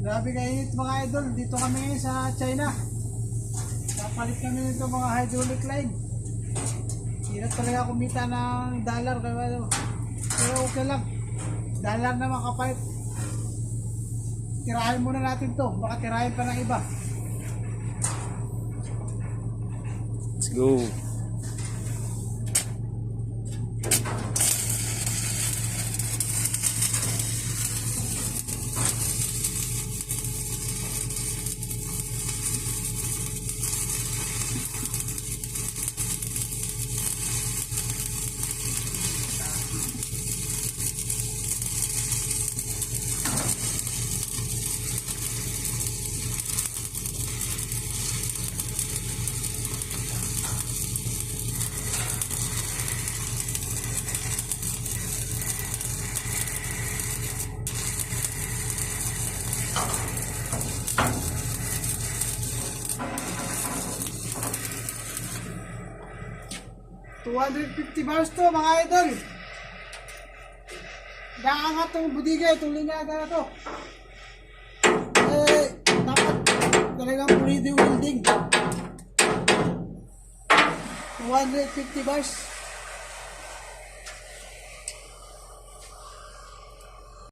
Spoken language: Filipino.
Grabe kainit mga idol. Dito kami ngayon sa China. Kapalit kami nito mga hydraulic line. Hirap talaga kumita ng dollar. Pero okay lang. Dollar na makapalit. Tirahin muna natin to. Baka tirahin pa ng iba. Let's go. $250 to mga idol. Naangat itong budiga, itong linyada na to. Dapat talagang pwede welding. $250.